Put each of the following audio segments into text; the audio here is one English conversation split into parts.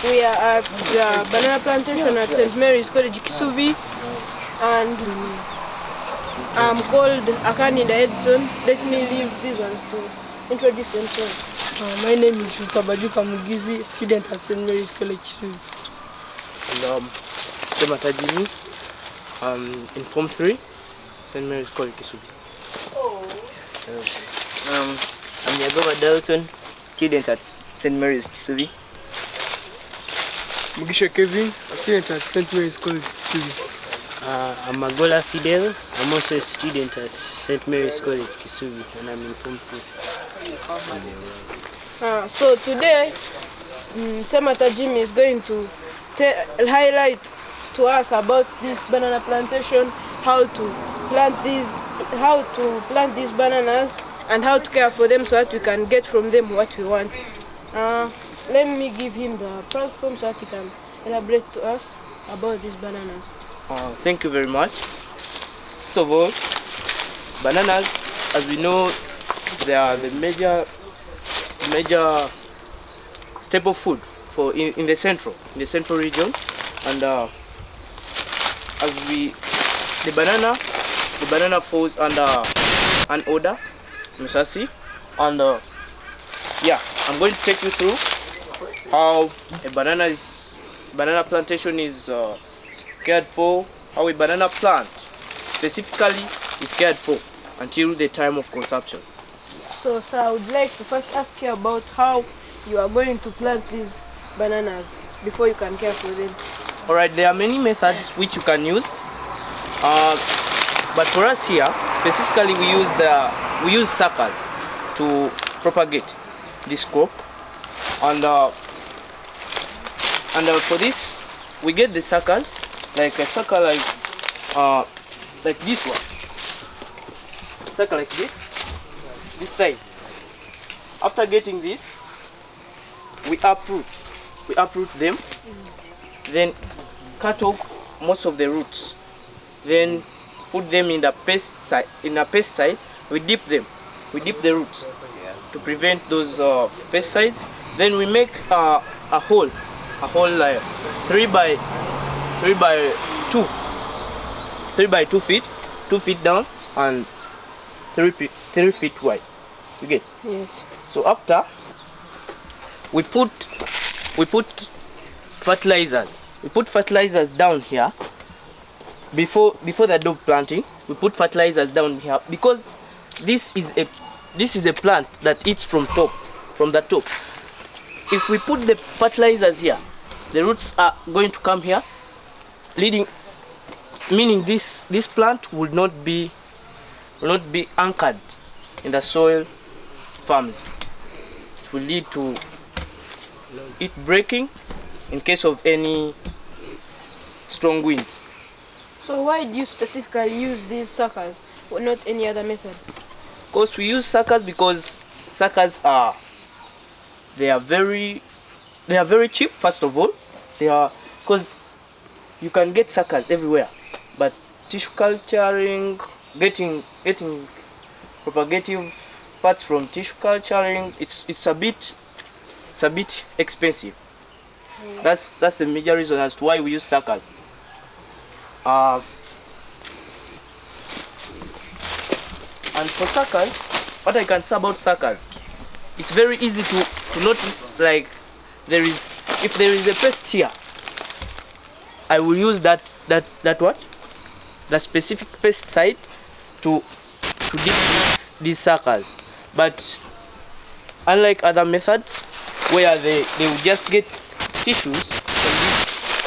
We are at the banana plantation at St. Mary's College, Kisubi, and I'm called Akanida Edson. Let me leave these ones to introduce themselves. My name is Rukabajuka Mugizi, student at St. Mary's College, Kisubi. And Sematadini, in Form 3, St. Mary's College, Kisubi. I'm Yagoba Dalton, student at St. Mary's Kisubi. Mugisha Kevin, a student at St. Mary's College, Kisubi. I'm Magola Fidel. I'm also a student at St. Mary's College, Kisubi, and I'm in Form 3. So today, Semata Jimmy is going to highlight to us about this banana plantation, how to plant these bananas, and how to care for them so that we can get from them what we want. Let me give him the platform so that he can elaborate to us about these bananas. Thank you very much. First of all, bananas, as we know, they are the major staple food for in the central region, and the banana falls under an order, Musasi, and yeah, I'm going to take you through how a banana plantation is cared for, how a banana plant specifically is cared for until the time of consumption. So, sir, I would like to first ask you about how you are going to plant these bananas before you can care for them. Alright, there are many methods which you can use, but for us here specifically we use suckers to propagate this crop, and for this we get the suckers, like a sucker like this one, sucker like this size. After getting this, we uproot them, then cut off most of the roots, then put them in the pesticide. We dip the roots to prevent those pesticides. Then we make a hole like 3 by 2 feet, 2 feet down and 3 feet wide. You get? Yes. So after we put fertilizers. We put fertilizers down here before the dove planting. We put fertilizers down here because this is a plant that eats from the top. If we put the fertilizers here, the roots are going to come here, meaning this plant will not be anchored in the soil firmly. It will lead to it breaking in case of any strong winds. So why do you specifically use these suckers, or not any other method? Of course, we use suckers because suckers are very cheap. First of all, because you can get suckers everywhere, but tissue culturing, getting propagative parts from tissue culturing, it's a bit expensive. That's the major reason as to why we use suckers. And for suckers, what I can say about suckers, it's very easy to notice. Like if there is a pest here, I will use that specific pesticide to dip these suckers. But unlike other methods where they will just get tissues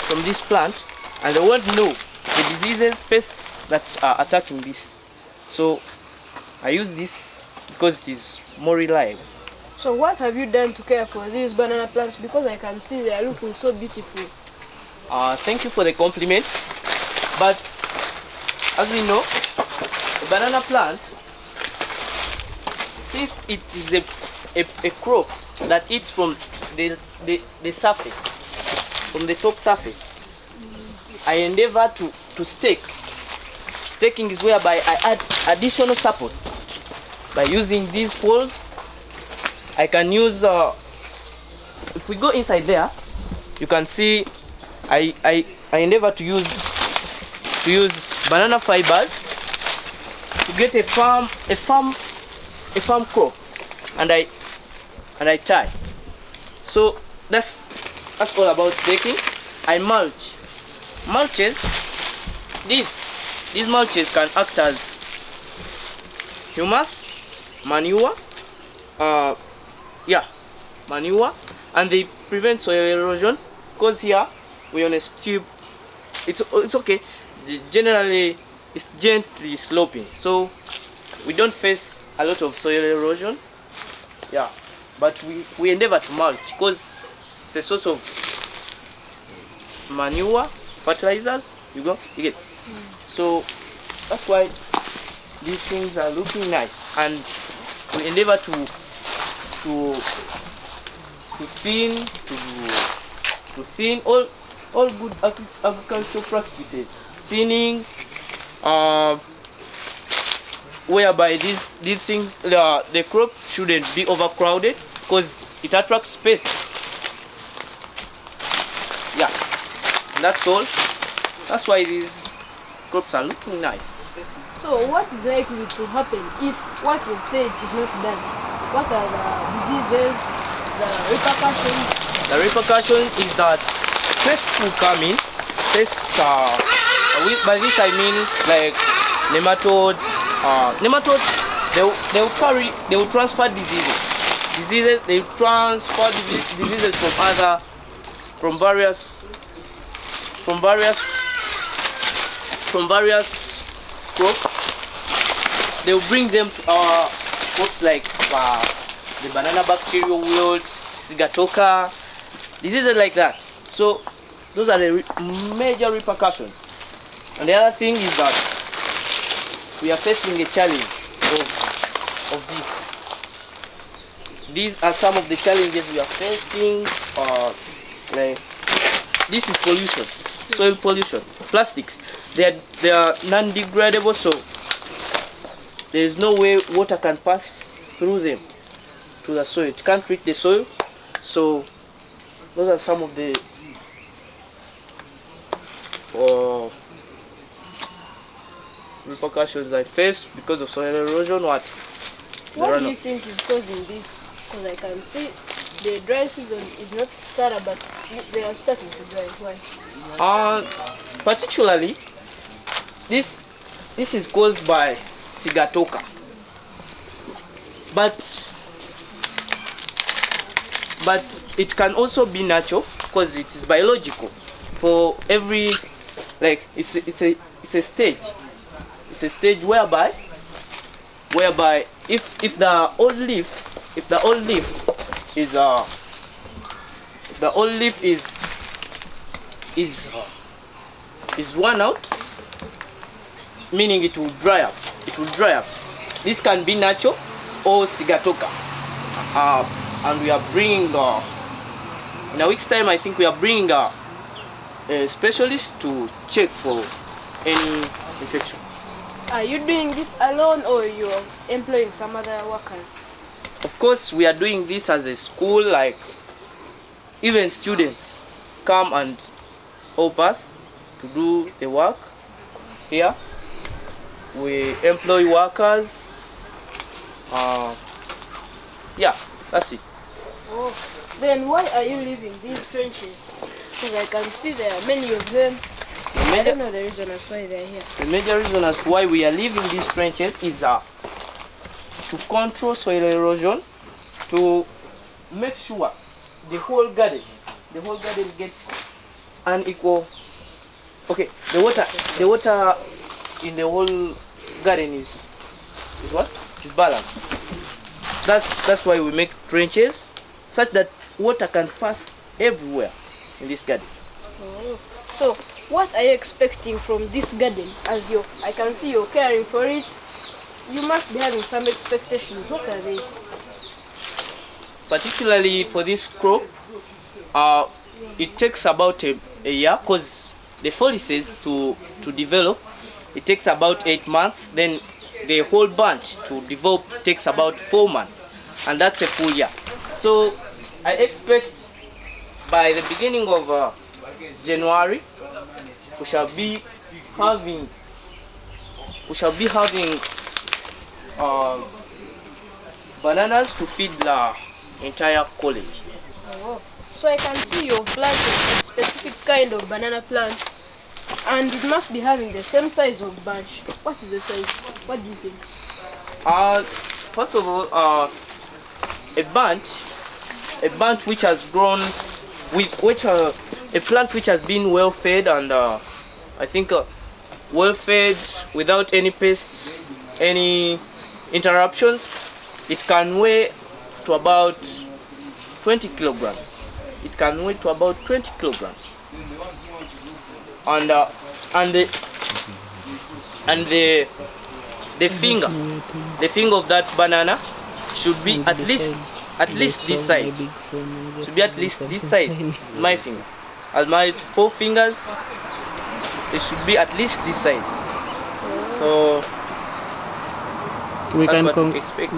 from this plant and they won't know the diseases, pests that are attacking this. So I use this because it is more reliable. So what have you done to care for these banana plants? Because I can see they are looking so beautiful. Thank you for the compliment. But as we know, the banana plant, since it is a crop that eats from the surface, from the top surface, I endeavor to stake. Staking is whereby I add additional support. By using these poles, I can use, if we go inside there, you can see I endeavor to use banana fibers to get a farm crop, and I tie. So that's all about staking. I mulches. These mulches can act as humus, manure, manure, and they prevent soil erosion, because here we're on a steep. It's okay. Generally, it's gently sloping, so we don't face a lot of soil erosion. Yeah, but we endeavor to mulch because it's a source of manure, fertilizers. You get. So that's why these things are looking nice, and we endeavor to thin all good agricultural practices. Thinning, whereby these things, the crop shouldn't be overcrowded because it attracts space. Yeah, that's all. That's why these crops are looking nice. So what is likely to happen if what you've said is not done? What are the diseases, the repercussions? The repercussion is that pests will come in. Pests by this I mean like nematodes. Nematodes, they will transfer diseases. They will transfer diseases from various crops. They will bring them to our crops, like the banana bacterial wilt, sigatoka, diseases like that. So those are the major repercussions. And the other thing is that we are facing a challenge of this. These are some of the challenges we are facing. Like this is pollution, soil pollution, plastics. They are non-degradable, so there is no way water can pass through them to the soil. It can't reach the soil. So those are some of the repercussions I face because of soil erosion. What do you think is causing this? Because I can see the dry season is not started, but they are starting to dry. Why? Particularly, this is caused by sigatoka, but it can also be natural because it is biological. For every, like, it's a stage. It's a stage whereby if the old leaf is worn out, meaning it will dry up. This can be natural or sigatoka. And we are bringing in a week's time, I think we are bringing a specialist to check for any infection. Are you doing this alone, or you are employing some other workers? Of course, we are doing this as a school. Like, even students come and help us to do the work here. We employ workers. Yeah, that's it. Oh, then why are you leaving these trenches? Because I can see there are many of them. I don't know the reason as why they are here. The major reason as why we are leaving these trenches is to control soil erosion, to make sure the whole garden gets unequal. Okay, the water in the whole garden is what? Is balanced. That's why we make trenches, such that water can pass everywhere in this garden. Oh. So, what are you expecting from this garden? I can see you're caring for it. You must be having some expectations. What are they? Particularly for this crop, it takes about a year, because the foliaces to develop, it takes about 8 months. Then the whole bunch to develop takes about 4 months, and that's a full year. So I expect by the beginning of January, we shall be having bananas to feed the entire college. Oh. So I can see you've planted a specific kind of banana plant, and it must be having the same size of bunch. What is the size? What do you think? First of all, a bunch which has grown with a plant which has been well fed, and I think well fed without any pests, any interruptions, it can weigh to about 20 kilograms. It can weigh to about 20 kilograms. And the finger of that banana should be at least this size. Should be at least this size. My finger. As my 4 fingers, it should be at least this size. So We that's can what we expect.